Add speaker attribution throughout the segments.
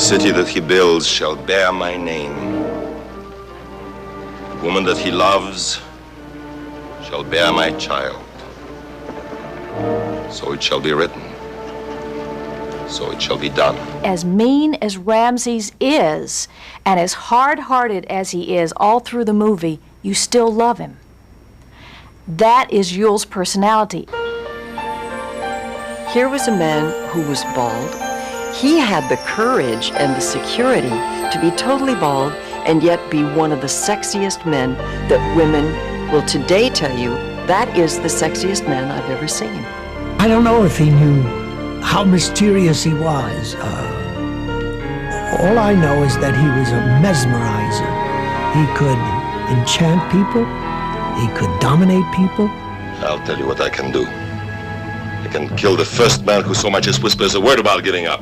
Speaker 1: city that he builds shall bear my name. The woman that he loves shall bear my child. So it shall be written. So it shall be done.
Speaker 2: As mean as Ramses is, and as hard-hearted as he is all through the movie, you still love him. That is Yule's personality.
Speaker 3: Here was a man who was bald. He had the courage and the security to be totally bald and yet be one of the sexiest men that women will today tell you, that is the sexiest man I've ever seen.
Speaker 4: I don't know if he knew how mysterious he was. All I know is that he was a mesmerizer. He could enchant people. He could dominate people.
Speaker 1: I'll tell you what I can do. I can kill the first man who so much as whispers a word about giving up.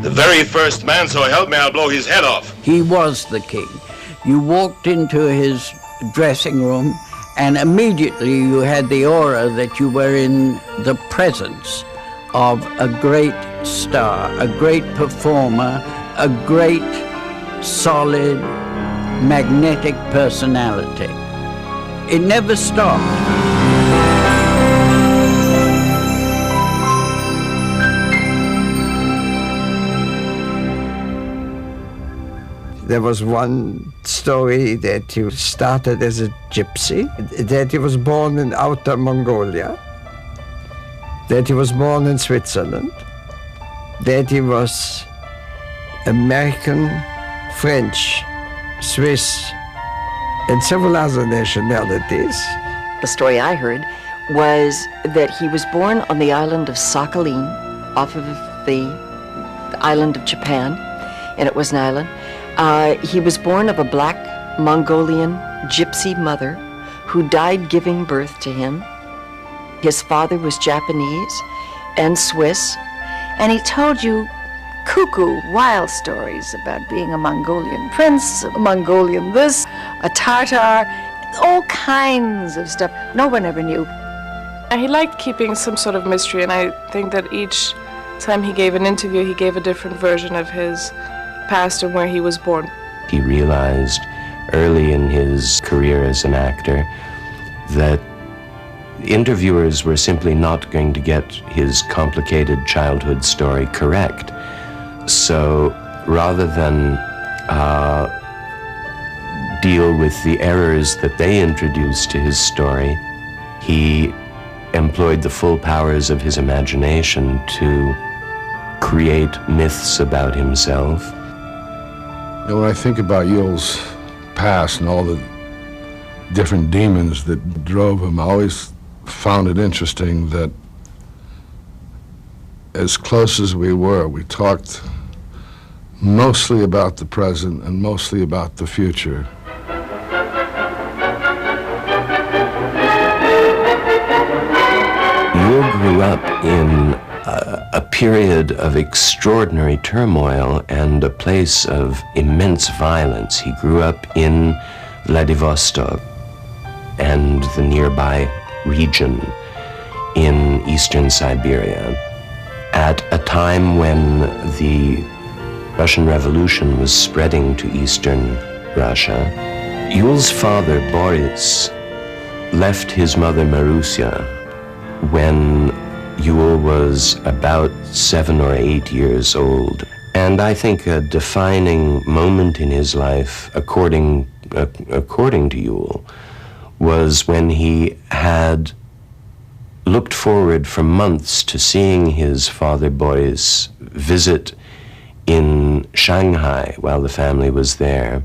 Speaker 1: The very first man, so help me, I'll blow his head off.
Speaker 5: He was the king. You walked into his dressing room and immediately you had the aura that you were in the presence of a great star, a great performer, a great, solid, magnetic personality. It never stopped.
Speaker 6: There was one story that he started as a gypsy, that he was born in Outer Mongolia, that he was born in Switzerland, that he was American, French, Swiss, and several other nationalities.
Speaker 3: The story I heard was that he was born on the island of Sakhalin, off of the island of Japan, and it was an island. He was born of a black Mongolian gypsy mother who died giving birth to him. His father was Japanese and Swiss, and he told you cuckoo, wild stories about being a Mongolian prince, a Mongolian this, a Tartar, all kinds of stuff. No one ever knew.
Speaker 7: He liked keeping some sort of mystery, and I think that each time he gave an interview, he gave a different version of his past and where he was born.
Speaker 8: He realized early in his career as an actor that interviewers were simply not going to get his complicated childhood story correct. So rather than deal with the errors that they introduced to his story, he employed the full powers of his imagination to create myths about himself.
Speaker 9: You know, when I think about Yule's past and all the different demons that drove him, I always found it interesting that as close as we were, we talked mostly about the present and mostly about the future.
Speaker 8: Yule grew up in a period of extraordinary turmoil and a place of immense violence. He grew up in Vladivostok and the nearby region in eastern Siberia at a time when the Russian Revolution was spreading to eastern Russia. Yule's father, Boris, left his mother, Marusia, when Yule was about 7 or 8 years old. And I think a defining moment in his life, according to Yule, was when he had looked forward for months to seeing his father Boris visit in Shanghai while the family was there.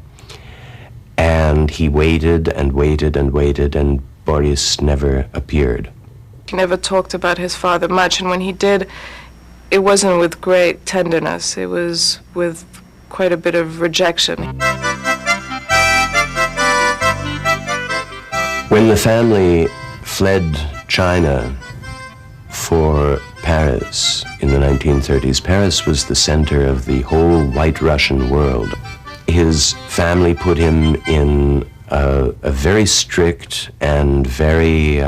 Speaker 8: And he waited and waited and waited, and Boris never appeared.
Speaker 7: He never talked about his father much, and when he did, it wasn't with great tenderness. It was with quite a bit of rejection.
Speaker 8: When the family fled China for Paris in the 1930s, Paris was the center of the whole white Russian world. His family put him in a very strict and very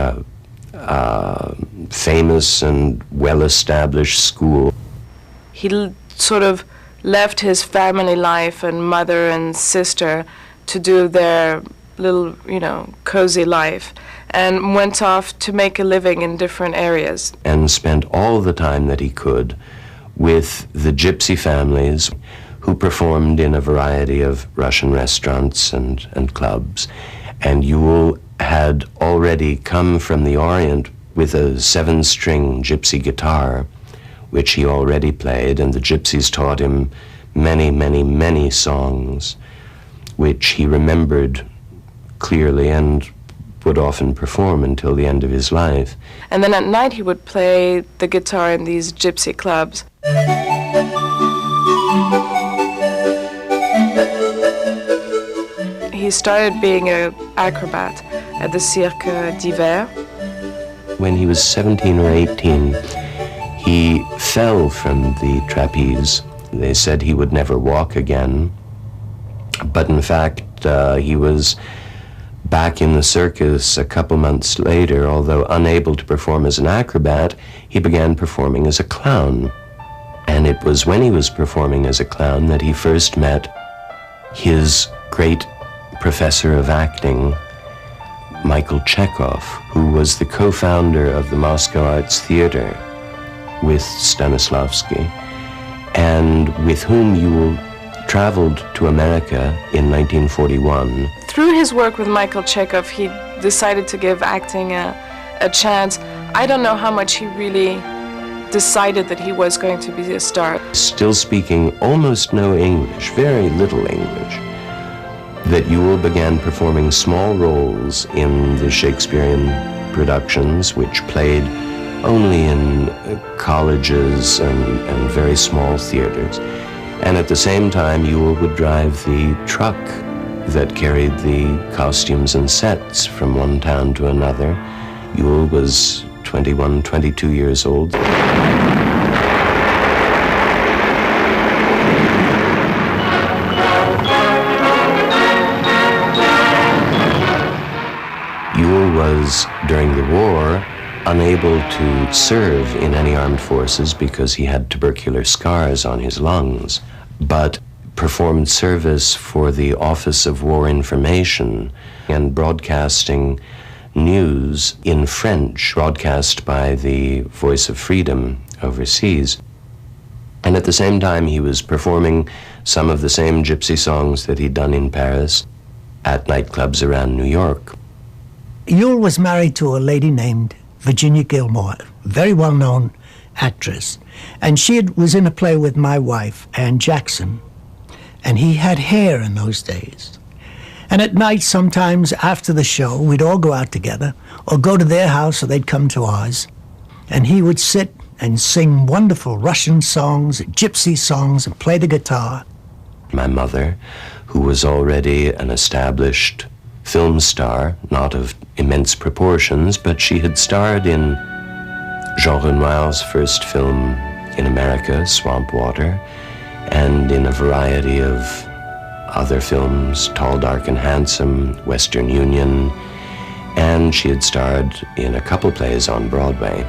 Speaker 8: famous and well-established school.
Speaker 7: He sort of left his family life and mother and sister to do their little, cozy life, and went off to make a living in different areas.
Speaker 8: And spent all the time that he could with the gypsy families who performed in a variety of Russian restaurants and clubs. And Yule had already come from the Orient with a 7-string gypsy guitar, which he already played, and the gypsies taught him many, many, many songs, which he remembered clearly and would often perform until the end of his life.
Speaker 7: And then at night he would play the guitar in these gypsy clubs. He started being an acrobat at the Cirque d'Hiver.
Speaker 8: When he was 17 or 18, he fell from the trapeze. They said he would never walk again, but in fact, he was back in the circus a couple months later. Although unable to perform as an acrobat, he began performing as a clown. And it was when he was performing as a clown that he first met his great professor of acting, Michael Chekhov, who was the co-founder of the Moscow Arts Theater with Stanislavski, and with whom Yule traveled to America in 1941.
Speaker 7: Through his work with Michael Chekhov, he decided to give acting a chance. I don't know how much he really decided that he was going to be a star.
Speaker 8: Still speaking almost no English, very little English, that Yule began performing small roles in the Shakespearean productions, which played only in colleges and very small theaters. And at the same time, Yule would drive the truck that carried the costumes and sets from one town to another. Yule was 21, 22 years old. Yule was, during the war, unable to serve in any armed forces because he had tubercular scars on his lungs, but performed service for the Office of War Information and broadcasting news in French, broadcast by the Voice of Freedom overseas. And at the same time, he was performing some of the same gypsy songs that he'd done in Paris at nightclubs around New York.
Speaker 4: Yule was married to a lady named Virginia Gilmore, a very well-known actress. And she was in a play with my wife, Ann Jackson. And he had hair in those days. And at night, sometimes after the show, we'd all go out together, or go to their house, or they'd come to ours. And he would sit and sing wonderful Russian songs, gypsy songs, and play the guitar.
Speaker 8: My mother, who was already an established film star, not of immense proportions, but she had starred in Jean Renoir's first film in America, Swamp Water, and in a variety of other films, Tall, Dark and Handsome, Western Union, and she had starred in a couple plays on Broadway.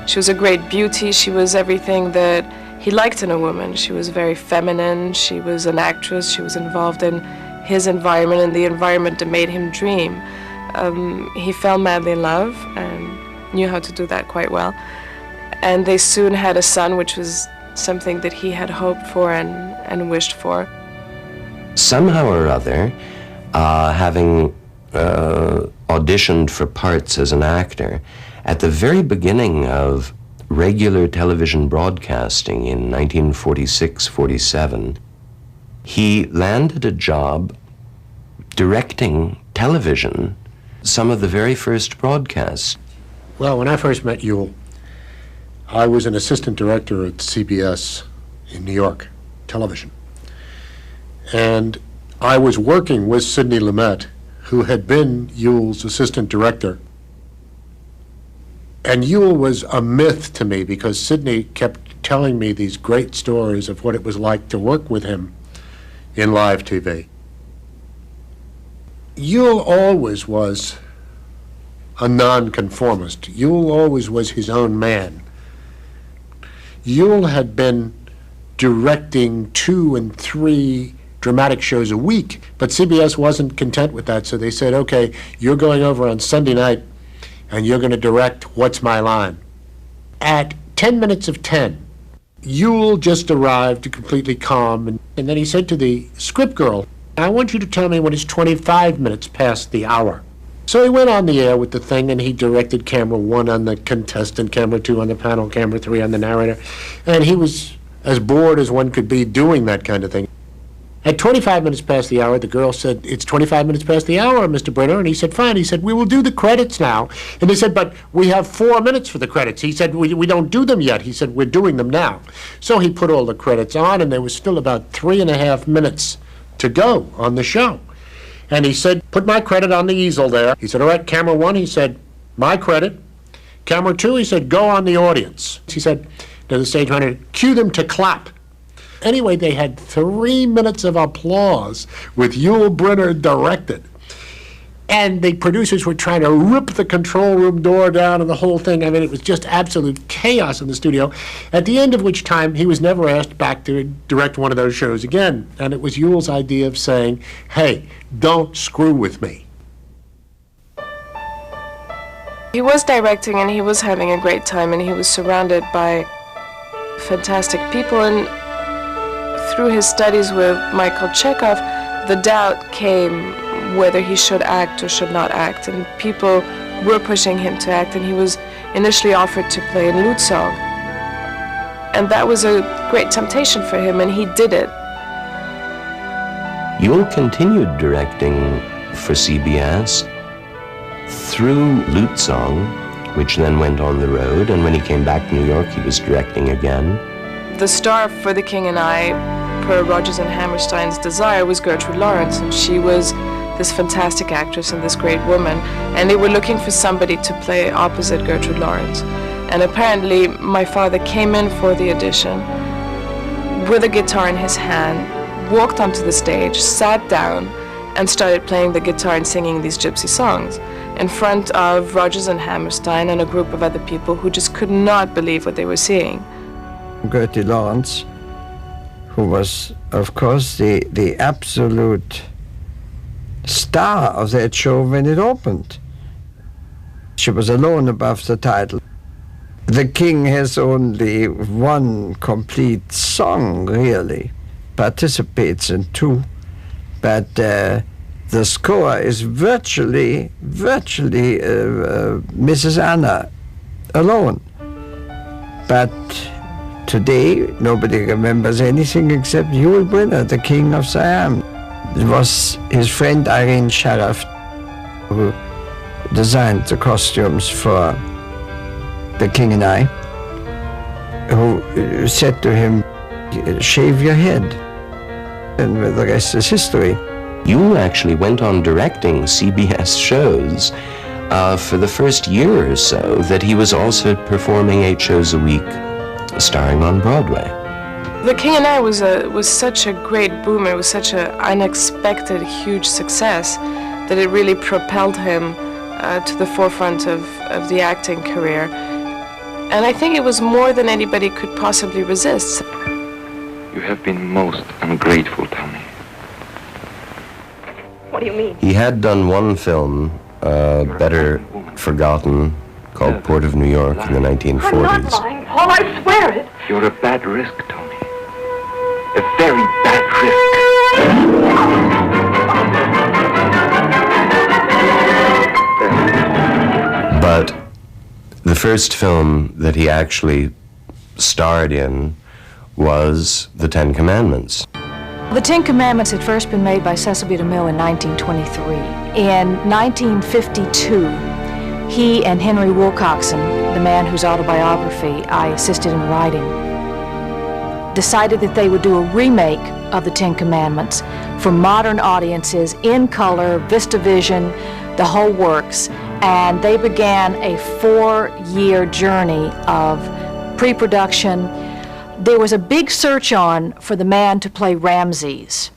Speaker 7: She was a great beauty. She was everything that he liked in a woman. She was very feminine. She was an actress. She was involved in his environment and the environment that made him dream. He fell madly in love and knew how to do that quite well. And they soon had a son, which was something that he had hoped for and wished for.
Speaker 8: Somehow or other, having auditioned for parts as an actor, at the very beginning of regular television broadcasting in 1946-47, he landed a job directing television, some of the very first broadcasts.
Speaker 10: Well, when I first met Yule, I was an assistant director at CBS in New York, television. And I was working with Sidney Lumet, who had been Yule's assistant director. And Yule was a myth to me because Sidney kept telling me these great stories of what it was like to work with him in live TV. Yule always was a nonconformist. Yule always was his own man. Yule had been directing 2 and 3 dramatic shows a week. But CBS wasn't content with that, so they said, okay, you're going over on Sunday night and you're going to direct What's My Line. At 10 minutes of 10, Yule just arrived completely calm, and then he said to the script girl, I want you to tell me when it's 25 minutes past the hour. So he went on the air with the thing, and he directed camera 1 on the contestant, camera 2 on the panel, camera 3 on the narrator, and he was as bored as one could be doing that kind of thing. At 25 minutes past the hour, the girl said, it's 25 minutes past the hour, Mr. Brynner. And he said, fine. He said, we will do the credits now. And they said, but we have 4 minutes for the credits. He said, we don't do them yet. He said, we're doing them now. So he put all the credits on, and there was still about 3.5 minutes to go on the show. And he said, put my credit on the easel there. He said, all right, camera 1, he said, my credit. Camera 2, he said, go on the audience. He said to the stage manager, cue them to clap. Anyway, they had 3 minutes of applause with Yul Brynner directed. And the producers were trying to rip the control room door down and the whole thing. I mean, it was just absolute chaos in the studio, at the end of which time he was never asked back to direct one of those shows again. And it was Yul's idea of saying, hey, don't screw with me.
Speaker 7: He was directing, and he was having a great time, and he was surrounded by fantastic people. And through his studies with Michael Chekhov, the doubt came whether he should act or should not act, and people were pushing him to act, and he was initially offered to play in Lute Song. And that was a great temptation for him, and he did it.
Speaker 8: Yule continued directing for CBS through Lute Song, which then went on the road, and when he came back to New York, he was directing again.
Speaker 7: The star for The King and I, per Rodgers and Hammerstein's desire, was Gertrude Lawrence, and she was this fantastic actress and this great woman, and they were looking for somebody to play opposite Gertrude Lawrence. And apparently my father came in for the audition with a guitar in his hand, walked onto the stage, sat down, and started playing the guitar and singing these gypsy songs in front of Rodgers and Hammerstein and a group of other people who just could not believe what they were seeing.
Speaker 6: Gertie Lawrence, who was, of course, the absolute star of that show when it opened. She was alone above the title. The King has only one complete song, really, participates in 2, but the score is virtually Mrs. Anna alone. But today, nobody remembers anything except Yul Brynner, the King of Siam. It was his friend Irene Sharaft who designed the costumes for The King and I, who said to him, shave your head, and the rest is history.
Speaker 8: Yule actually went on directing CBS shows for the first year or so that he was also performing 8 shows a week, starring on Broadway.
Speaker 7: The King and I was such a great boom. It was such an unexpected, huge success that it really propelled him to the forefront of the acting career. And I think it was more than anybody could possibly resist.
Speaker 11: You have been most ungrateful, Tony.
Speaker 12: What do you mean?
Speaker 8: He had done one film, better forgotten, called Port of New York in the 1940s.
Speaker 12: I'm not lying, Paul, I swear it.
Speaker 11: You're a bad risk, Tony. A very bad risk.
Speaker 8: But the first film that he actually starred in was The Ten Commandments.
Speaker 2: The Ten Commandments had first been made by Cecil B. DeMille in 1923. In 1952, he and Henry Wilcoxon, the man whose autobiography I assisted in writing, decided that they would do a remake of the Ten Commandments for modern audiences, in color, VistaVision, the whole works. And they began a 4-year journey of pre-production. There was a big search on for the man to play Ramses.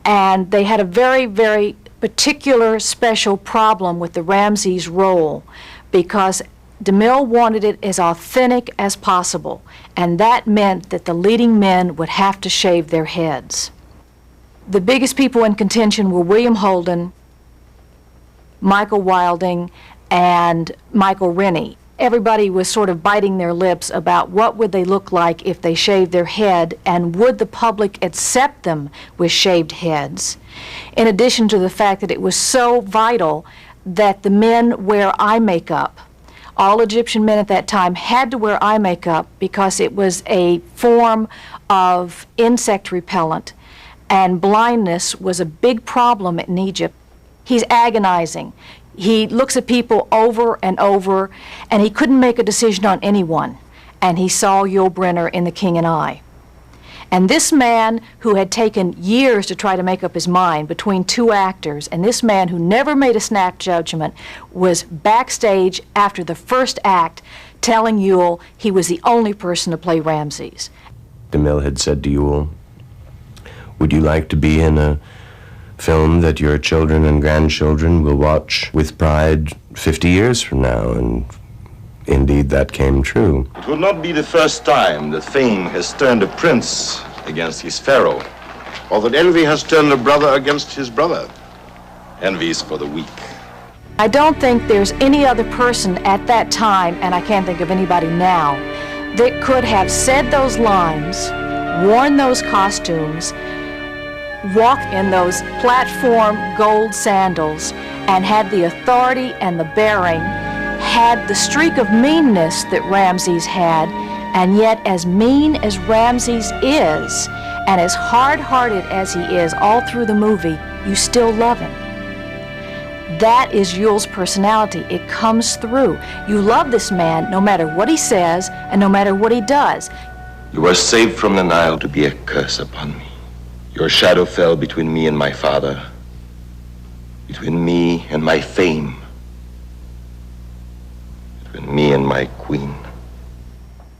Speaker 2: And they had a very, very particular special problem with the Ramses role, because DeMille wanted it as authentic as possible, and that meant that the leading men would have to shave their heads. The biggest people in contention were William Holden, Michael Wilding, and Michael Rennie. Everybody was sort of biting their lips about what would they look like if they shaved their head, and would the public accept them with shaved heads. In addition to the fact that it was so vital that the men wear eye makeup. All Egyptian men at that time had to wear eye makeup because it was a form of insect repellent, and blindness was a big problem in Egypt. He's agonizing. He looks at people over and over, and he couldn't make a decision on anyone. And he saw Yul Brynner in The King and I. And this man who had taken years to try to make up his mind between two actors, and this man who never made a snap judgment, was backstage after the first act telling Yul he was the only person to play Ramses.
Speaker 8: DeMille had said to Yul, "Would you like to be in a film that your children and grandchildren will watch with pride 50 years from now?" And indeed, that came true.
Speaker 1: It will not be the first time that fame has turned a prince against his pharaoh, or that envy has turned a brother against his brother. Envy is for the weak.
Speaker 2: I don't think there's any other person at that time, and I can't think of anybody now, that could have said those lines, worn those costumes, walked in those platform gold sandals, and had the authority and the bearing, had the streak of meanness that Ramses had, and yet as mean as Ramses is, and as hard-hearted as he is all through the movie, you still love him. That is Yul's personality. It comes through. You love this man no matter what he says and no matter what he does.
Speaker 1: You were saved from the Nile to be a curse upon me. Your shadow fell between me and my father, between me and my fame, between me and my queen.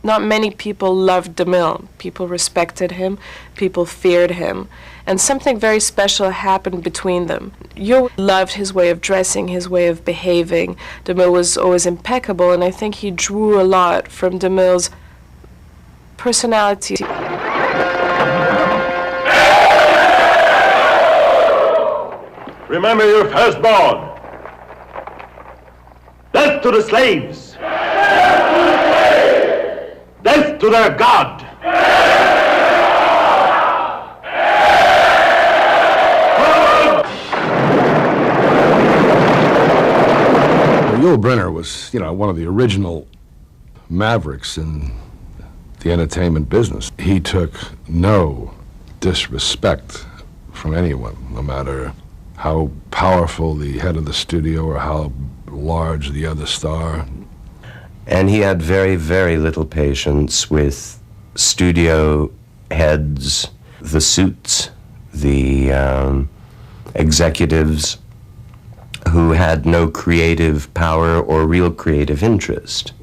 Speaker 7: Not many people loved DeMille. People respected him, people feared him, and something very special happened between them. Yul loved his way of dressing, his way of behaving. DeMille was always impeccable, and I think he drew a lot from DeMille's personality.
Speaker 1: Remember your firstborn. Death to the slaves. Death to their God.
Speaker 9: Yul Brynner was, one of the original mavericks in the entertainment business. He took no disrespect from anyone, no matter how powerful the head of the studio or how large the other star.
Speaker 8: And he had very, very little patience with studio heads, the suits, the executives who had no creative power or real creative interest.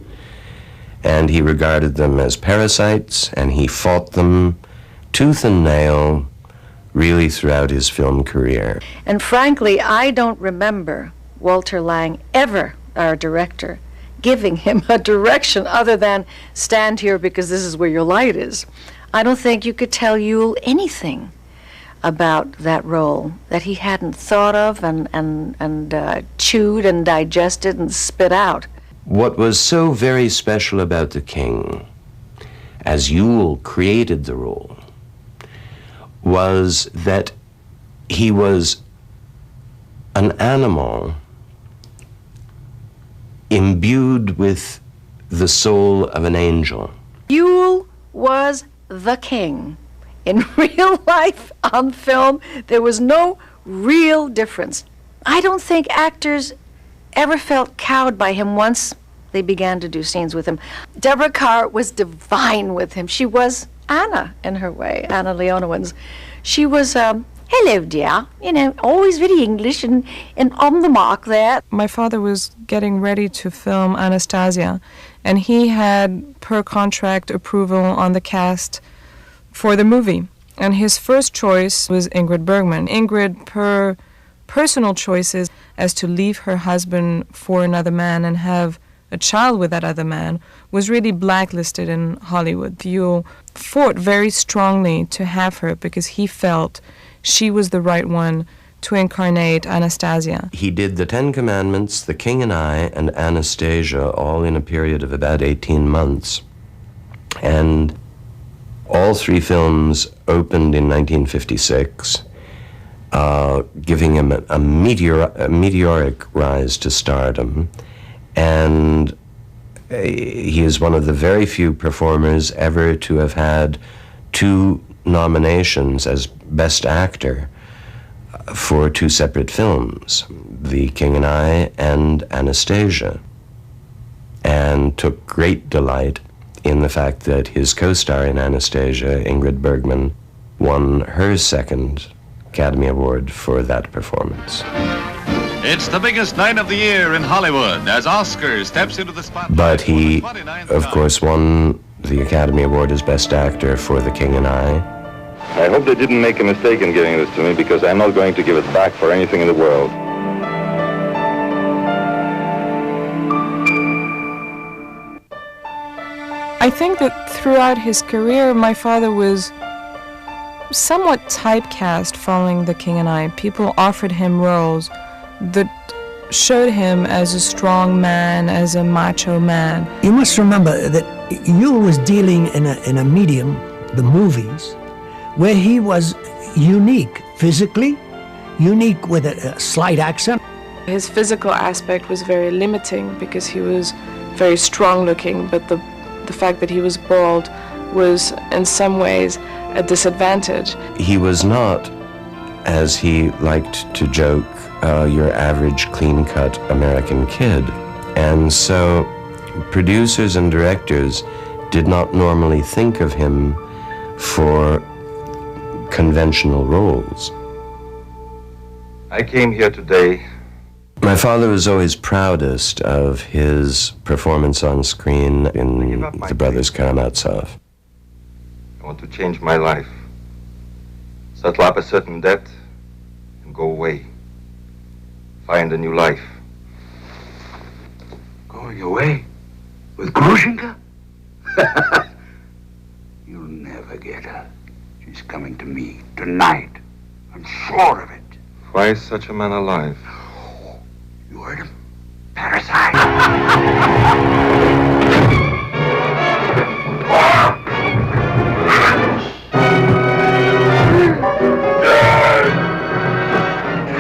Speaker 8: And he regarded them as parasites, and he fought them tooth and nail really throughout his film career.
Speaker 3: And frankly, I don't remember Walter Lang ever, our director, giving him a direction other than stand here because this is where your light is. I don't think you could tell Yul anything about that role that he hadn't thought of and chewed and digested and spit out.
Speaker 8: What was so very special about The King, as Yul created the role, was that he was an animal imbued with the soul of an angel.
Speaker 3: Yul was the king. In real life, on film, there was no real difference. I don't think actors ever felt cowed by him once they began to do scenes with him. Deborah Kerr was divine with him. She was Anna in her way, Anna Leonowens. She was, hello dear, always very English and on the mark there.
Speaker 7: My father was getting ready to film Anastasia, and he had, per contract, approval on the cast for the movie. And his first choice was Ingrid Bergman. Ingrid, per personal choices, as to leave her husband for another man and have a child with that other man, was really blacklisted in Hollywood. Yule fought very strongly to have her because he felt she was the right one to incarnate Anastasia.
Speaker 8: He did The Ten Commandments, The King and I, and Anastasia, all in a period of about 18 months. And all three films opened in 1956, giving him a meteoric rise to stardom. And he is one of the very few performers ever to have had 2 nominations as Best Actor for 2 separate films, The King and I and Anastasia, and took great delight in the fact that his co-star in Anastasia, Ingrid Bergman, won her 2nd Academy Award for that performance.
Speaker 13: It's the biggest night of the year in Hollywood as Oscar steps into the spotlight.
Speaker 8: But he, of course, won the Academy Award as Best Actor for The King and I.
Speaker 1: I hope they didn't make a mistake in giving this to me, because I'm not going to give it back for anything in the world.
Speaker 7: I think that throughout his career, my father was somewhat typecast following The King and I. People offered him roles that showed him as a strong man, as a macho man.
Speaker 4: You must remember that Yule was dealing in a medium, the movies, where he was unique physically, unique with a slight accent.
Speaker 7: His physical aspect was very limiting because he was very strong looking, but the fact that he was bald was in some ways a disadvantage.
Speaker 8: He was not, as he liked to joke, your average clean-cut American kid. And so producers and directors did not normally think of him for conventional roles.
Speaker 1: I came here today.
Speaker 8: My father was always proudest of his performance on screen in The Brothers Karamazov.
Speaker 1: I want to change my life. Settle up a certain debt and go away. Find a new life.
Speaker 11: Going away? With Grushenka? You'll never get her. She's coming to me tonight. I'm sure of it.
Speaker 1: Why is such a man alive?
Speaker 11: You heard him? Parasite.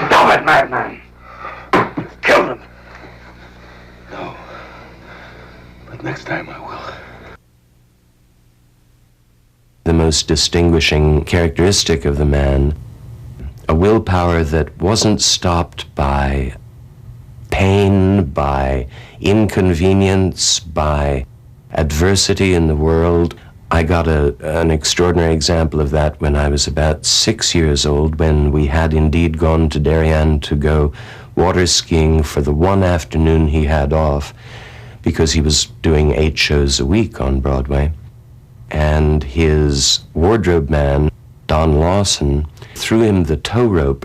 Speaker 11: Stop it, madman. You've killed him. No. But next time I will.
Speaker 8: The most distinguishing characteristic of the man, a willpower that wasn't stopped by pain, by inconvenience, by adversity in the world. I got an extraordinary example of that when I was about 6 years old, when we had indeed gone to Darien to go water skiing for the one afternoon he had off, because he was doing 8 shows a week on Broadway. And his wardrobe man, Don Lawson, threw him the tow rope,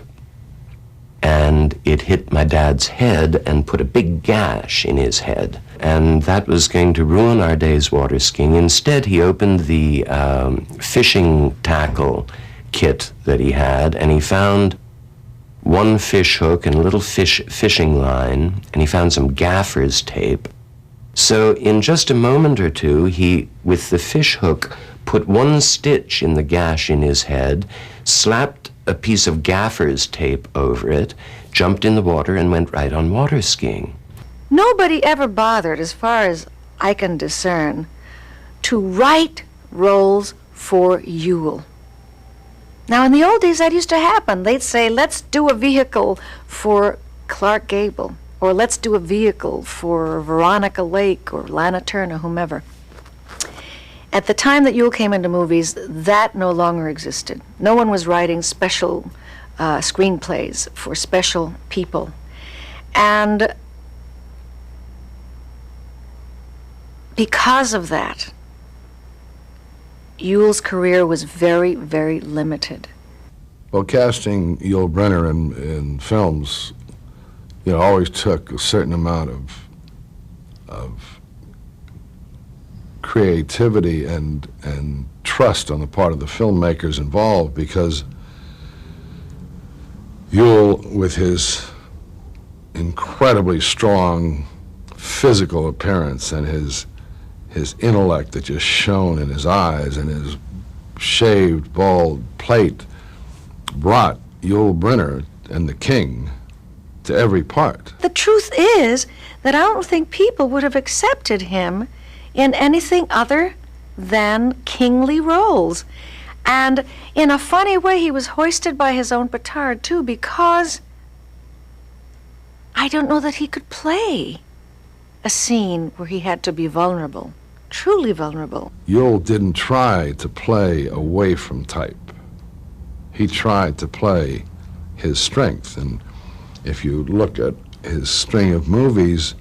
Speaker 8: and it hit my dad's head and put a big gash in his head. And that was going to ruin our day's water skiing. Instead, he opened the fishing tackle kit that he had, and he found one fish hook and a little fishing line, and he found some gaffer's tape. So in just a moment or two, he, with the fish hook, put one stitch in the gash in his head, slapped a piece of gaffer's tape over it, jumped in the water, and went right on water skiing.
Speaker 2: Nobody ever bothered, as far as I can discern, to write roles for Yule. Now, in the old days, that used to happen. They'd say, let's do a vehicle for Clark Gable, or let's do a vehicle for Veronica Lake or Lana Turner, whomever. At the time that Yule came into movies, that no longer existed. No one was writing special screenplays for special people. And because of that, Yule's career was very, very limited.
Speaker 9: Well, casting Yul Brynner in films, always took a certain amount of creativity and trust on the part of the filmmakers involved, because Yule, with his incredibly strong physical appearance and his intellect that just shone in his eyes and his shaved, bald plate, brought Yul Brynner and the king to every part.
Speaker 14: The truth is that I don't think people would have accepted him in anything other than kingly roles. And in a funny way, he was hoisted by his own petard, too, because I don't know that he could play a scene where he had to be vulnerable, truly vulnerable.
Speaker 9: Yul didn't try to play away from type. He tried to play his strength. And if you look at his string of movies,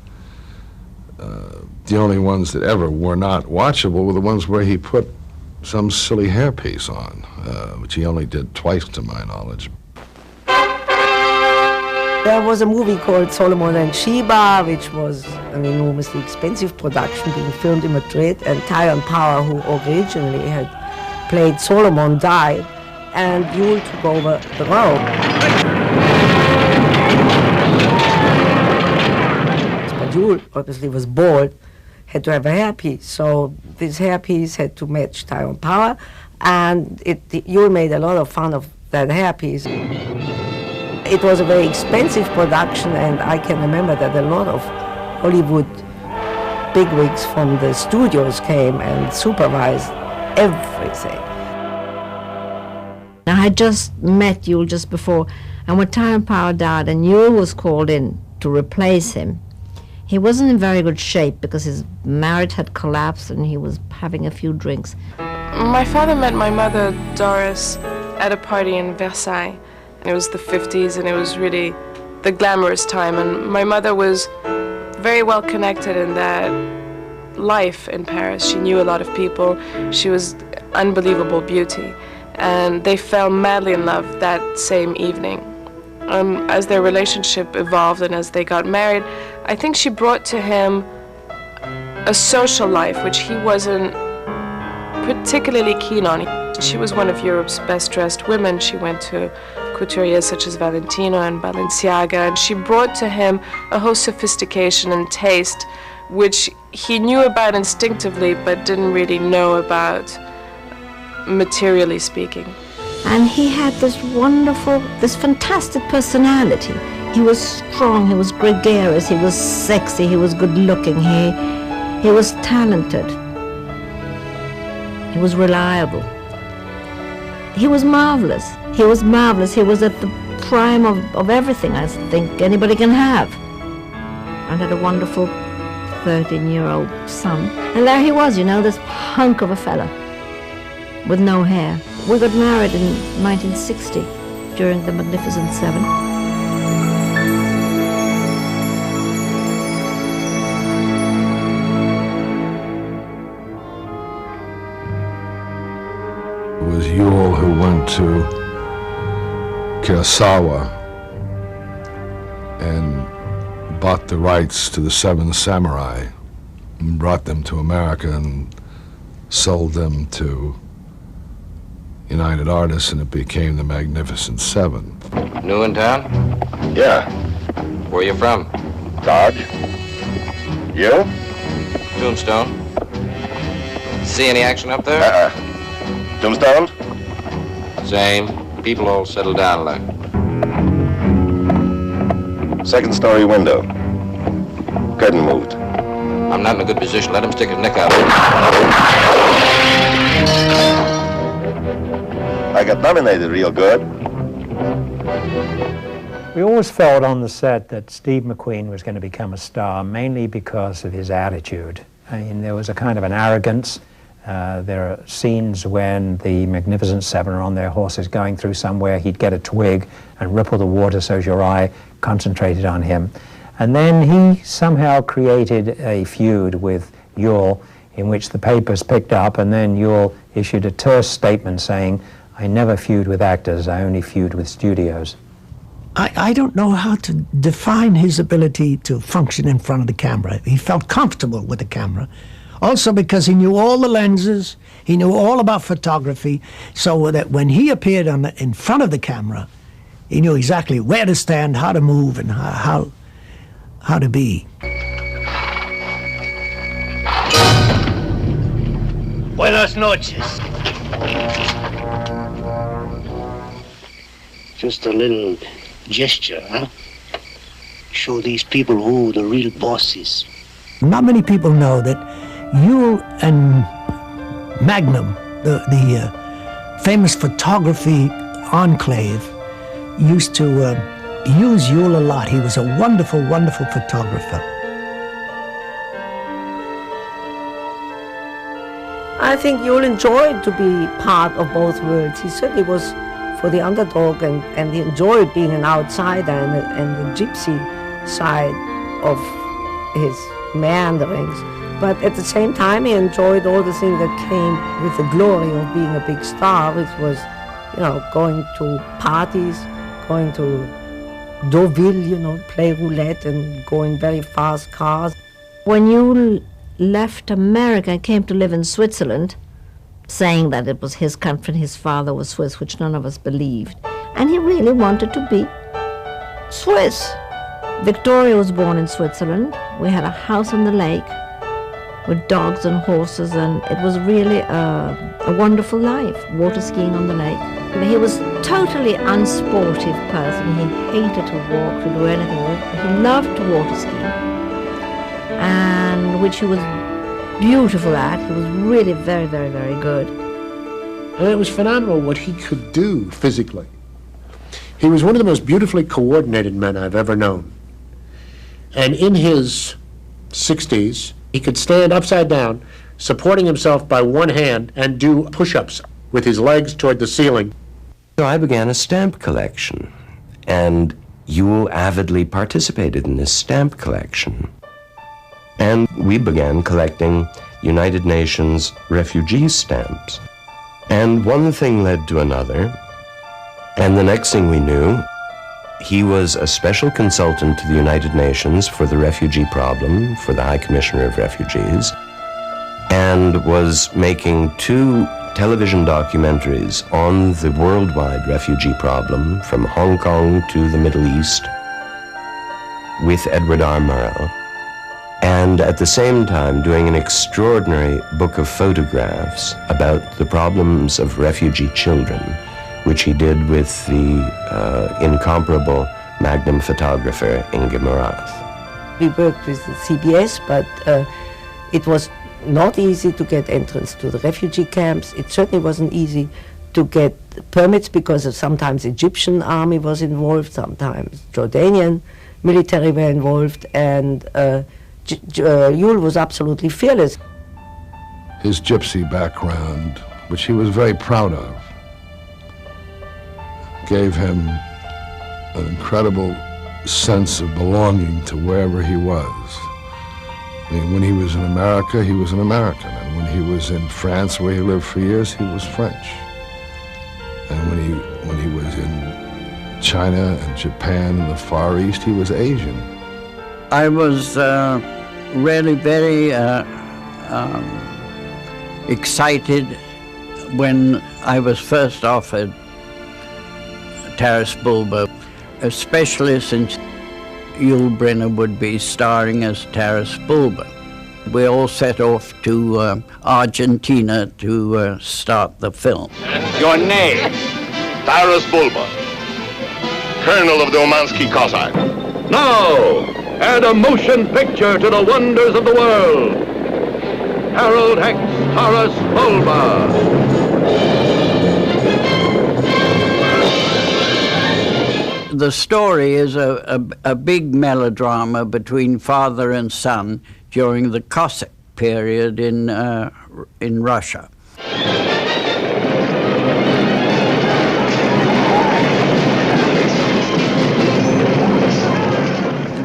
Speaker 9: the only ones that ever were not watchable were the ones where he put some silly hairpiece on, which he only did twice to my knowledge.
Speaker 15: There was a movie called Solomon and Sheba, which was an enormously expensive production being filmed in Madrid, and Tyrone Power, who originally had played Solomon, died, and Yule took over the role. But Yule obviously was bald, had to have a hairpiece, so this hairpiece had to match Tyrone Power, and Yule made a lot of fun of that hairpiece. It was a very expensive production, and I can remember that a lot of Hollywood bigwigs from the studios came and supervised everything.
Speaker 16: I had just met Yule just before, and when Tyrone Power died and Yule was called in to replace him, he wasn't in very good shape because his marriage had collapsed and he was having a few drinks.
Speaker 7: My father met my mother, Doris, at a party in Versailles. And it was the 50s, and it was really the glamorous time. And my mother was very well connected in that life in Paris. She knew a lot of people. She was unbelievable beauty. And they fell madly in love that same evening. As their relationship evolved and as they got married, I think she brought to him a social life which he wasn't particularly keen on. She was one of Europe's best-dressed women. She went to couturiers such as Valentino and Balenciaga, and she brought to him a whole sophistication and taste which he knew about instinctively but didn't really know about materially speaking.
Speaker 16: And he had this wonderful, this fantastic personality. He was strong, he was gregarious, he was sexy, he was good-looking, he was talented, he was reliable. He was marvelous. He was marvelous. He was at the prime of everything I think anybody can have. And had a wonderful 13-year-old son. And there he was, you know, this hunk of a fella with no hair. We got married in 1960 during the Magnificent Seven.
Speaker 9: It was Yule who went to Kurosawa and bought the rights to the Seven Samurai and brought them to America and sold them to United Artists, and it became the Magnificent Seven.
Speaker 17: New in town?
Speaker 1: Yeah.
Speaker 17: Where you from?
Speaker 1: Dodge. You?
Speaker 17: Tombstone. See any action up there?
Speaker 1: Tombstone?
Speaker 17: Same. People all settled down like.
Speaker 1: Second story window. Curtain moved.
Speaker 17: I'm not in a good position. Let him stick his neck out.
Speaker 1: I got nominated real good.
Speaker 18: We always felt on the set that Steve McQueen was going to become a star, mainly because of his attitude. I mean, there was a kind of an arrogance. There are scenes when the Magnificent Seven are on their horses going through somewhere. He'd get a twig and ripple the water so your eye concentrated on him. And then he somehow created a feud with Yule, in which the papers picked up, and then Yule issued a terse statement saying, "I never feud with actors, I only feud with studios."
Speaker 4: I don't know how to define his ability to function in front of the camera. He felt comfortable with the camera. Also because he knew all the lenses, he knew all about photography, so that when he appeared in front of the camera, he knew exactly where to stand, how to move, and how to be.
Speaker 11: Buenas noches. Just a little gesture, huh? Show these people who the real boss is.
Speaker 4: Not many people know that Yule and Magnum, the famous photography enclave, used to use Yule a lot. He was a wonderful, wonderful photographer.
Speaker 15: I think Yule enjoyed to be part of both worlds. He certainly was for the underdog, and he enjoyed being an outsider and the gypsy side of his meanderings. But at the same time, he enjoyed all the things that came with the glory of being a big star, which was, going to parties, going to Deauville, play roulette and go in very fast cars.
Speaker 16: When you left America and came to live in Switzerland, saying that it was his country and his father was Swiss, which none of us believed, and he really wanted to be Swiss. Victoria was born in Switzerland. We had a house on the lake with dogs and horses, and it was really a wonderful life, water skiing on the lake. He was totally unsportive person. He hated to walk, to do anything. He loved to water ski, and which he was beautiful at. He was really very, very, very good.
Speaker 10: And it was phenomenal what he could do physically. He was one of the most beautifully coordinated men I've ever known. And in his 60s, he could stand upside down, supporting himself by one hand, and do push-ups with his legs toward the ceiling.
Speaker 8: So I began a stamp collection, and Yule avidly participated in this stamp collection. And we began collecting United Nations refugee stamps. And one thing led to another, and the next thing we knew, he was a special consultant to the United Nations for the refugee problem, for the High Commissioner of Refugees, and was making 2 television documentaries on the worldwide refugee problem, from Hong Kong to the Middle East, with Edward R. Murrow, and at the same time doing an extraordinary book of photographs about the problems of refugee children, which he did with the incomparable Magnum photographer Inge Morath.
Speaker 15: We worked with CBS, but it was not easy to get entrance to the refugee camps. It certainly wasn't easy to get permits because sometimes Egyptian army was involved, sometimes Jordanian military were involved, and Yule was absolutely fearless.
Speaker 9: His gypsy background, which he was very proud of, gave him an incredible sense of belonging to wherever he was. I mean, when he was in America, he was an American, and when he was in France, where he lived for years, he was French. And when he was in China and Japan and the Far East, he was Asian.
Speaker 5: I was really very excited when I was first offered Taras Bulba, especially since Yul Brynner would be starring as Taras Bulba. We all set off to Argentina to start the film.
Speaker 1: Your name? Taras Bulba, Colonel of the Omansky Cossack.
Speaker 19: Now, add a motion picture to the wonders of the world. Harold Hecht's Taras Bulba.
Speaker 5: The story is a big melodrama between father and son during the Cossack period in Russia.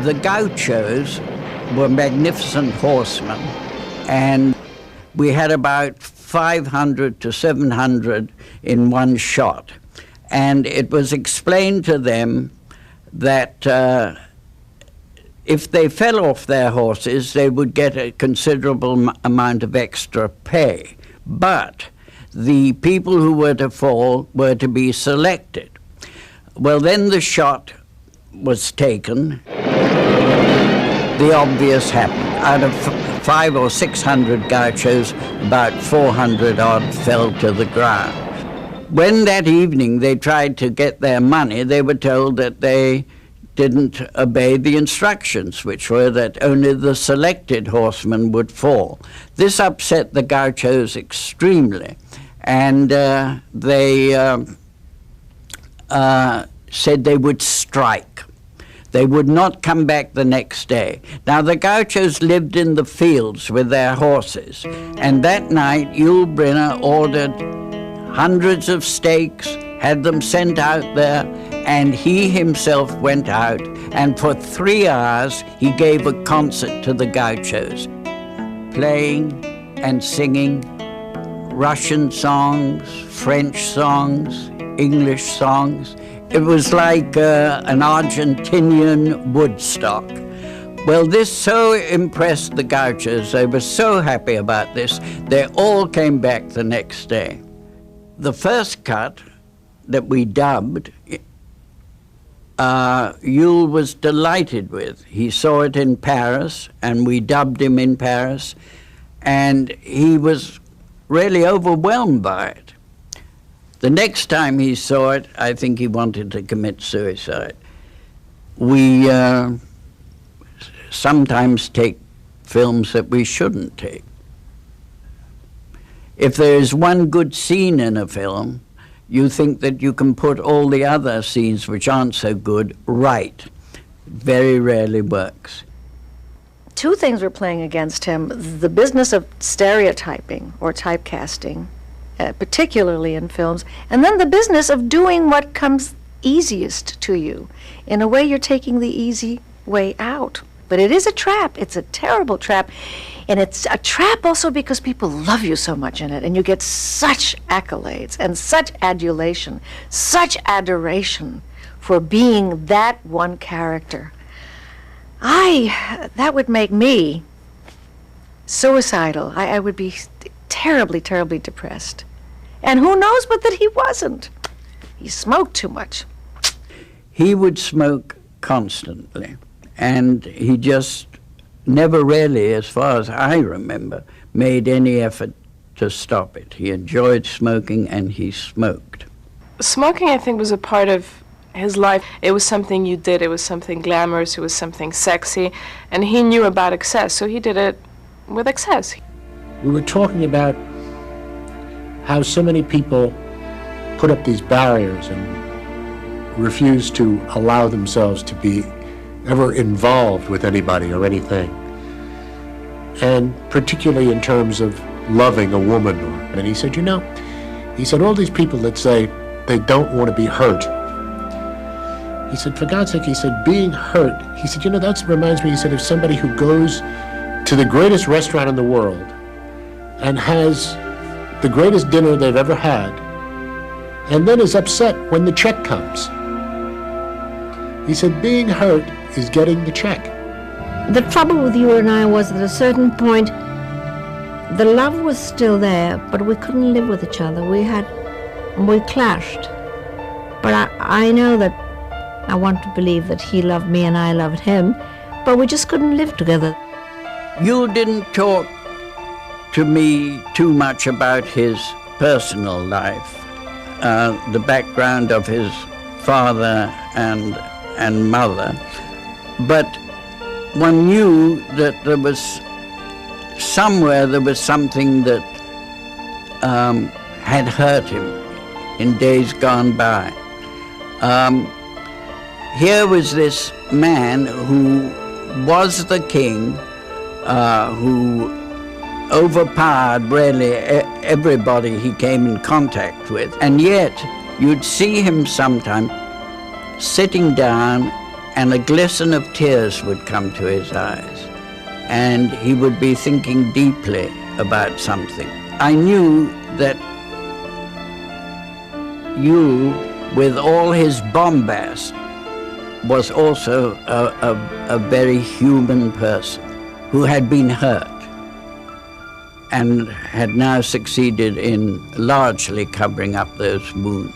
Speaker 5: The gauchos were magnificent horsemen, and we had about 500 to 700 in one shot. And it was explained to them that if they fell off their horses, they would get a considerable amount of extra pay. But the people who were to fall were to be selected. Well, then the shot was taken. The obvious happened. Out of 500 or 600 gauchos, about 400 odd fell to the ground. When that evening they tried to get their money, they were told that they didn't obey the instructions, which were that only the selected horsemen would fall. This upset the gauchos extremely, and they said they would strike. They would not come back the next day. Now, the gauchos lived in the fields with their horses, and that night Yul Brynner ordered hundreds of steaks, had them sent out there, and he himself went out, and for 3 hours he gave a concert to the gauchos, playing and singing Russian songs, French songs, English songs. It was like an Argentinian Woodstock. Well, this so impressed the gauchos. They were so happy about this. They all came back the next day. The first cut that we dubbed, Yul was delighted with. He saw it in Paris, and we dubbed him in Paris, and he was really overwhelmed by it. The next time he saw it, I think he wanted to commit suicide. We sometimes take films that we shouldn't take. If there is one good scene in a film, you think that you can put all the other scenes which aren't so good right. Very rarely works.
Speaker 14: Two things were playing against him: the business of stereotyping or typecasting, particularly in films, and then the business of doing what comes easiest to you. In a way, you're taking the easy way out. But it is a trap. It's a terrible trap. And it's a trap also because people love you so much in it, and you get such accolades and such adulation, such adoration for being that one character. That would make me suicidal. I would be terribly, terribly depressed. And who knows but that he wasn't. He smoked too much.
Speaker 5: He would smoke constantly, and he just never really, as far as I remember, made any effort to stop it. He enjoyed smoking, and he smoked.
Speaker 7: Smoking, I think, was a part of his life. It was something you did. It was something glamorous. It was something sexy. And he knew about excess, so he did it with excess.
Speaker 10: We were talking about how so many people put up these barriers and refuse to allow themselves to be ever involved with anybody or anything. And particularly in terms of loving a woman. And he said, all these people that say they don't want to be hurt. He said, for God's sake, he said, being hurt. He said, that reminds me, he said, of somebody who goes to the greatest restaurant in the world and has the greatest dinner they've ever had, and then is upset when the check comes. He said, being hurt is getting the check.
Speaker 16: The trouble with you and I was at a certain point, the love was still there, but we couldn't live with each other. We clashed. But I know that I want to believe that he loved me and I loved him, but we just couldn't live together.
Speaker 5: You didn't talk to me too much about his personal life, the background of his father and mother, but one knew that there was something that had hurt him in days gone by. Here was this man who was the king, who overpowered really everybody he came in contact with, and yet you'd see him sometimes sitting down, and a glisten of tears would come to his eyes, and he would be thinking deeply about something. I knew that Yul, with all his bombast, was also a very human person who had been hurt and had now succeeded in largely covering up those wounds.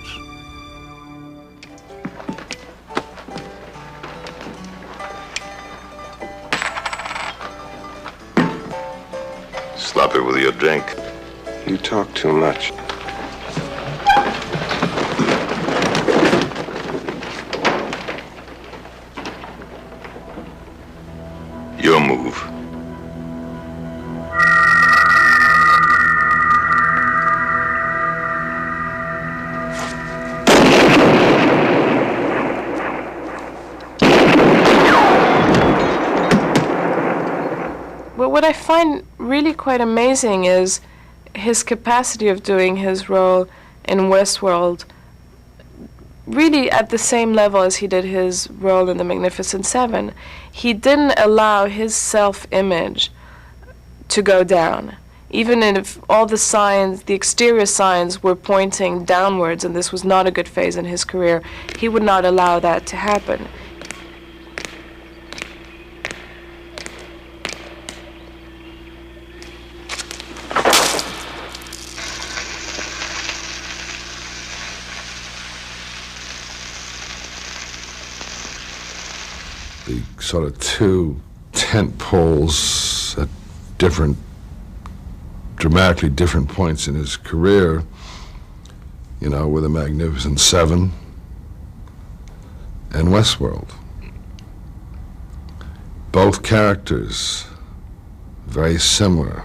Speaker 1: Stop it with your drink.
Speaker 8: You talk too much.
Speaker 1: Your move.
Speaker 7: But what I find really quite amazing is his capacity of doing his role in Westworld really at the same level as he did his role in The Magnificent Seven. He didn't allow his self-image to go down. Even if all the signs, the exterior signs were pointing downwards and this was not a good phase in his career, he would not allow that to happen.
Speaker 9: The sort of two tent poles at dramatically different points in his career, you know, were The Magnificent Seven and Westworld. Both characters very similar.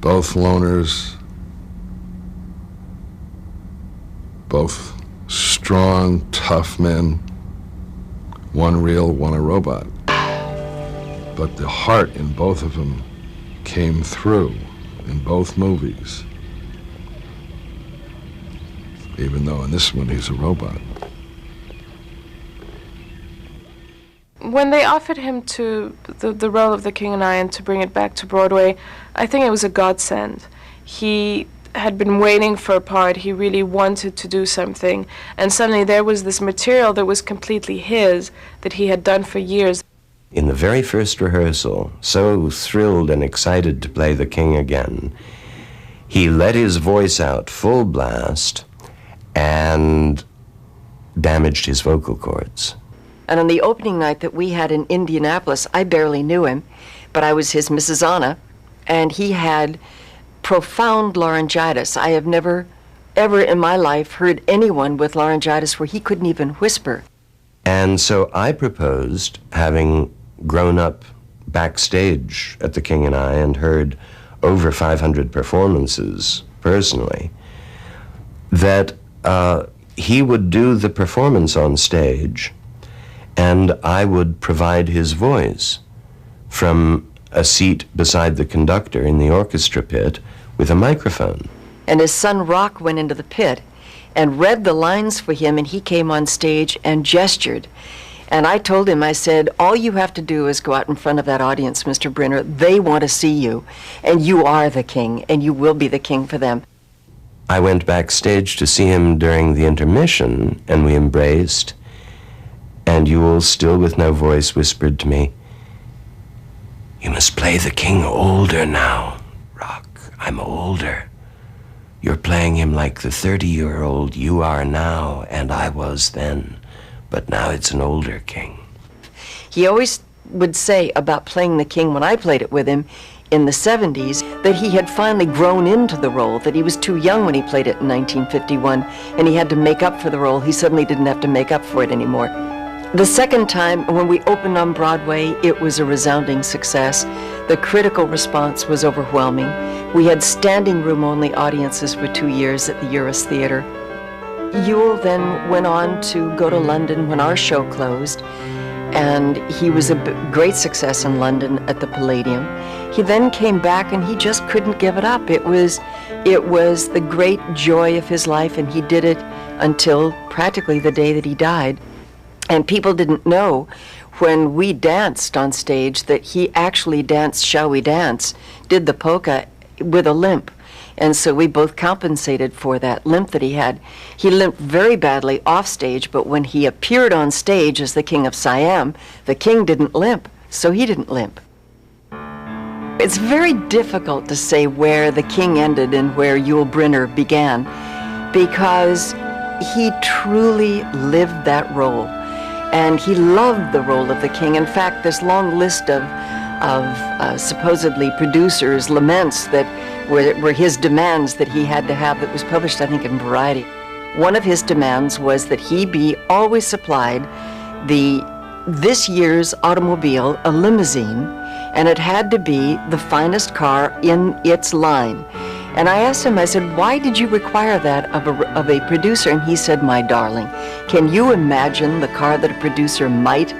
Speaker 9: Both loners, both strong, tough men. One real, one a robot. But the heart in both of them came through in both movies. Even though in this one he's a robot.
Speaker 7: When they offered him the role of the King and I and to bring it back to Broadway, I think it was a godsend. He had been waiting for a part, he really wanted to do something, and suddenly there was this material that was completely his, that he had done for years.
Speaker 8: In the very first rehearsal, so thrilled and excited to play the king again, he let his voice out full blast and damaged his vocal cords.
Speaker 3: And on the opening night that we had in Indianapolis, I barely knew him, but I was his Mrs. Anna, and he had profound laryngitis. I have never, ever in my life heard anyone with laryngitis where he couldn't even whisper.
Speaker 8: And so I proposed, having grown up backstage at The King and I and heard over 500 performances personally, that he would do the performance on stage and I would provide his voice from a seat beside the conductor in the orchestra pit with a microphone.
Speaker 3: And his son Rock went into the pit and read the lines for him, and he came on stage and gestured. And I told him, I said, all you have to do is go out in front of that audience, Mr. Brynner. They want to see you, and you are the king, and you will be the king for them.
Speaker 8: I went backstage to see him during the intermission, and we embraced, and Yule, still with no voice, whispered to me, "You must play the king older now, Rock. I'm older. You're playing him like the 30-year-old you are now, and I was then. But now it's an older king."
Speaker 3: He always would say about playing the king, when I played it with him in the 70s, that he had finally grown into the role, that he was too young when he played it in 1951, and he had to make up for the role. He suddenly didn't have to make up for it anymore. The second time, when we opened on Broadway, it was a resounding success. The critical response was overwhelming. We had standing room only audiences for 2 years at the Eurus Theater. Yule then went on to go to London when our show closed, and he was a great success in London at the Palladium. He then came back and he just couldn't give it up. It was the great joy of his life, and he did it until practically the day that he died. And people didn't know when we danced on stage that he actually danced Shall We Dance, did the polka with a limp. And so we both compensated for that limp that he had. He limped very badly off stage, but when he appeared on stage as the King of Siam, the king didn't limp, so he didn't limp. It's very difficult to say where the king ended and where Yul Brynner began, because he truly lived that role. And he loved the role of the king. In fact, this long list of supposedly producers' laments that were his demands that he had to have, that was published, I think, in Variety. One of his demands was that he be always supplied this year's automobile, a limousine, and it had to be the finest car in its line. And I asked him, I said, why did you require that of a producer? And he said, my darling, can you imagine the car that a producer might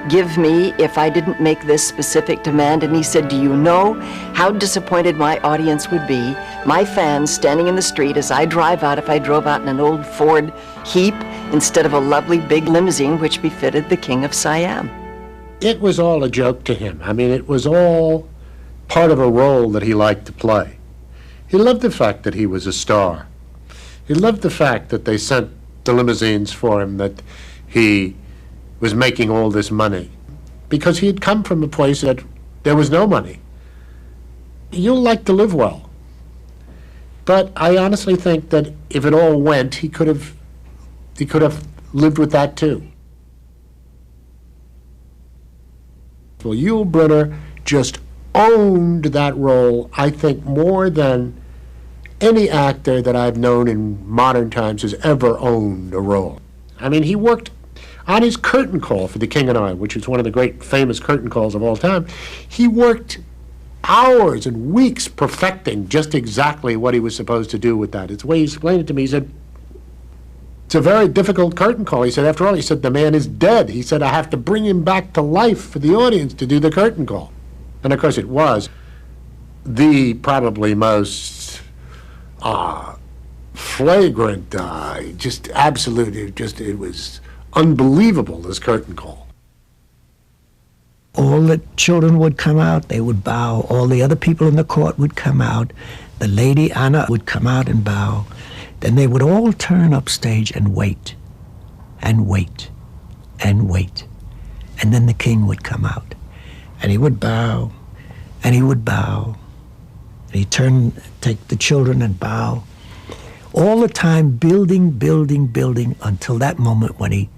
Speaker 3: give me if I didn't make this specific demand? And he said, do you know how disappointed my audience would be, my fans standing in the street as I drive out, if I drove out in an old Ford Heap instead of a lovely big limousine which befitted the King of Siam.
Speaker 10: It was all a joke to him. I mean, it was all part of a role that he liked to play. He loved the fact that he was a star. He loved the fact that they sent the limousines for him, that he was making all this money, because he had come from a place that there was no money. You like to live well. But I honestly think that if it all went, he could have lived with that too. Well, Yul Brynner just owned that role, I think, more than any actor that I've known in modern times has ever owned a role. I mean, he worked on his curtain call for The King and I, which is one of the great famous curtain calls of all time. He worked hours and weeks perfecting just exactly what he was supposed to do with that. It's the way he explained it to me. He said, it's a very difficult curtain call. He said, after all, he said, the man is dead. He said, I have to bring him back to life for the audience to do the curtain call. And of course it was the probably most flagrant, just absolute, it was unbelievable, this curtain call.
Speaker 4: All the children would come out, they would bow. All the other people in the court would come out. The Lady Anna would come out and bow. Then they would all turn upstage and wait, and wait, and wait. And then the king would come out, and he would bow, and he would bow. And he'd take the children and bow. All the time building, building, building, until that moment when he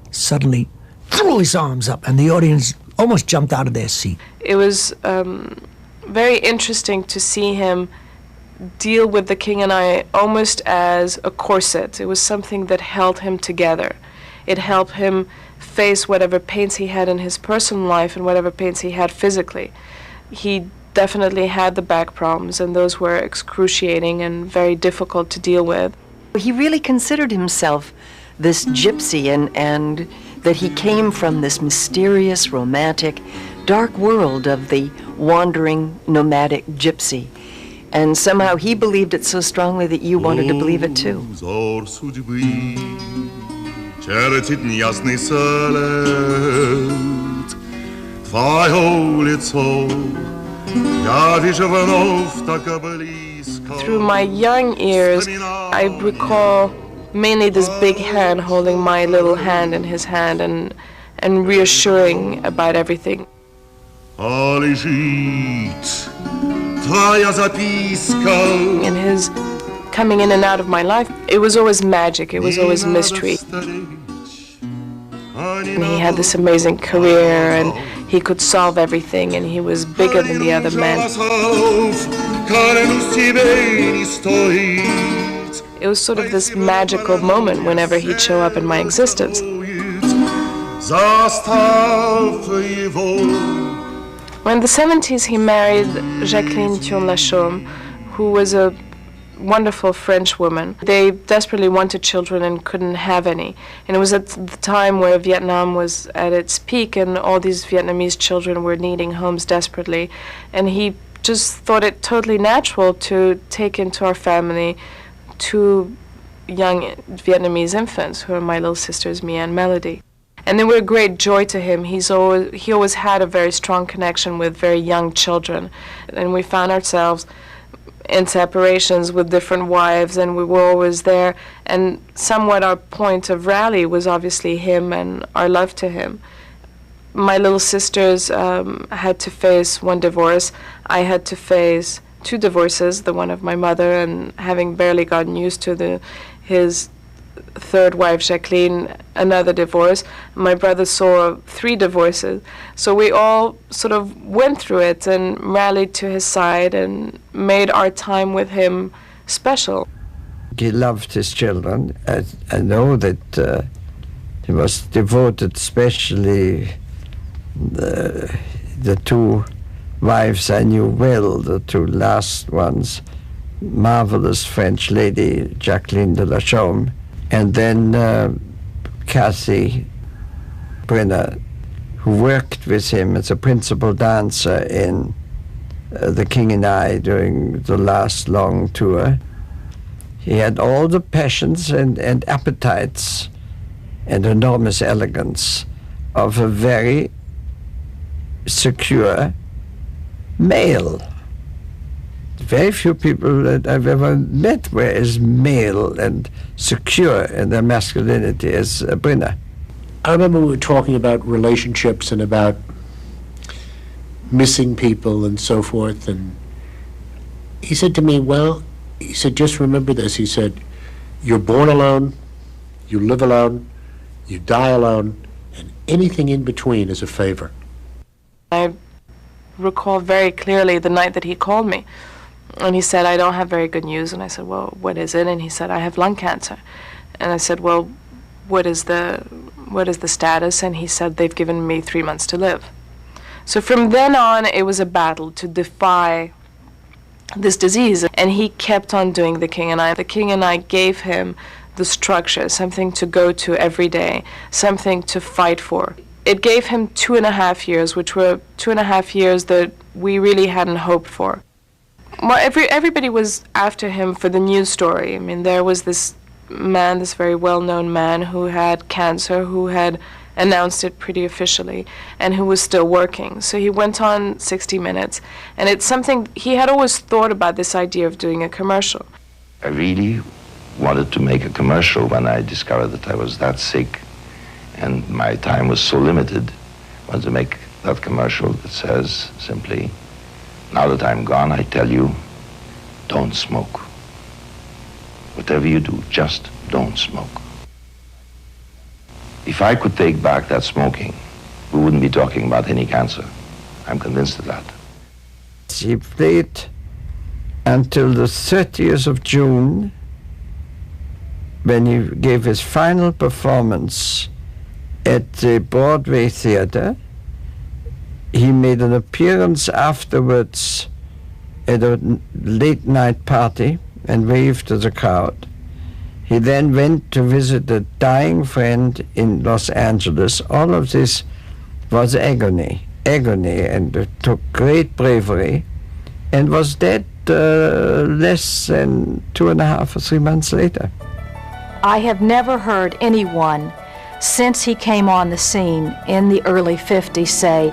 Speaker 4: suddenly threw his arms up, and the audience almost jumped out of their seat.
Speaker 7: It was very interesting to see him deal with the King and I almost as a corset. It was something that held him together. It helped him face whatever pains he had in his personal life and whatever pains he had physically. He definitely had the back problems, and those were excruciating and very difficult to deal with.
Speaker 3: He really considered himself this gypsy, and that he came from this mysterious, romantic, dark world of the wandering, nomadic gypsy. And somehow he believed it so strongly that you wanted to believe it too.
Speaker 7: Through my young years, I recall mainly this big hand holding my little hand in his hand and reassuring about everything. In his coming in and out of my life, it was always magic, it was always mystery. And he had this amazing career, and he could solve everything, and he was bigger than the other men. It was sort of this magical moment whenever he'd show up in my existence. When in the 70s he married Jacqueline Thion-Lachaume, who was a wonderful French woman. They desperately wanted children and couldn't have any. And it was at the time where Vietnam was at its peak, and all these Vietnamese children were needing homes desperately. And he just thought it totally natural to take into our family 2 young Vietnamese infants, who are my little sisters, Mia and Melody. And they were a great joy to him. He always had a very strong connection with very young children. And we found ourselves in separations with different wives, and we were always there. And somewhat our point of rally was obviously him and our love to him. My little sisters had to face one divorce. I had to face 2 divorces, the one of my mother, and having barely gotten used to his 3rd wife, Jacqueline, another divorce. My brother saw 3 divorces. So we all sort of went through it and rallied to his side and made our time with him special.
Speaker 6: He loved his children. I know that he was devoted, especially the 2 wives I knew well, the 2 last ones, marvelous French lady, Jacqueline de la Chaume, and then Cathy Brynner, who worked with him as a principal dancer in The King and I during the last long tour. He had all the passions and appetites and enormous elegance of a very secure male. Very few people that I've ever met were as male and secure in their masculinity as Brynner.
Speaker 10: I remember we were talking about relationships and about missing people and so forth, and he said to me, well, he said, just remember this. He said, you're born alone, you live alone, you die alone, and anything in between is a favor.
Speaker 7: I recall very clearly the night that he called me. And he said, I don't have very good news. And I said, well, what is it? And he said, I have lung cancer. And I said, well, what is the status? And he said, they've given me 3 months to live. So from then on, it was a battle to defy this disease. And he kept on doing The King and I. The King and I gave him the structure, something to go to every day, something to fight for. It gave him 2.5 years, which were 2.5 years that we really hadn't hoped for. Well, everybody was after him for the news story. I mean, there was this man, this very well-known man who had cancer, who had announced it pretty officially, and who was still working. So he went on 60 Minutes, and it's something, he had always thought about this idea of doing a commercial.
Speaker 17: I really wanted to make a commercial when I discovered that I was that sick and my time was so limited. I wanted to make that commercial that says simply, now that I'm gone, I tell you, don't smoke. Whatever you do, just don't smoke. If I could take back that smoking, we wouldn't be talking about any cancer. I'm convinced of that.
Speaker 6: He played until the 30th of June, when he gave his final performance at the Broadway Theater. He made an appearance afterwards at a late-night party and waved to the crowd. He then went to visit a dying friend in Los Angeles. All of this was agony, and it took great bravery, and was dead less than 2.5 or 3 months later.
Speaker 2: I have never heard anyone, since he came on the scene in the early 50s, say,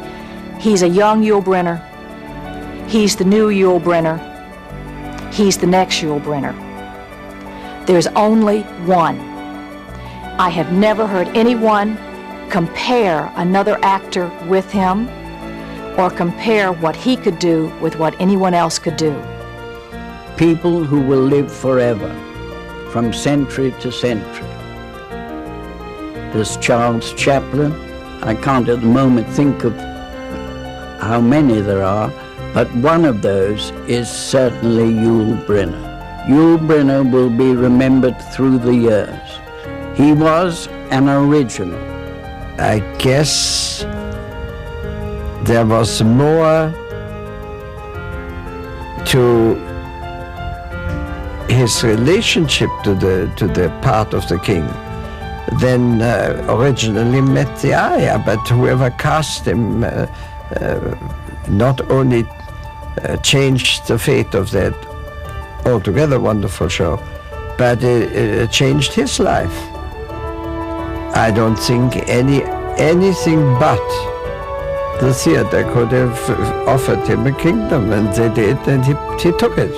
Speaker 2: he's a young Yul Brynner, he's the new Yul Brynner, he's the next Yul Brynner. There's only one. I have never heard anyone compare another actor with him or compare what he could do with what anyone else could do.
Speaker 5: People who will live forever, from century to century. There's Charles Chaplin. I can't at the moment think of how many there are, but one of those is certainly Yul Brynner. Yul Brynner will be remembered through the years. He was an original.
Speaker 6: I guess there was more to his relationship to the part of the king than originally met the eye. But whoever cast him not only changed the fate of that altogether wonderful show, but it changed his life. I don't think anything but the theater could have offered him a kingdom, and they did, and he took it.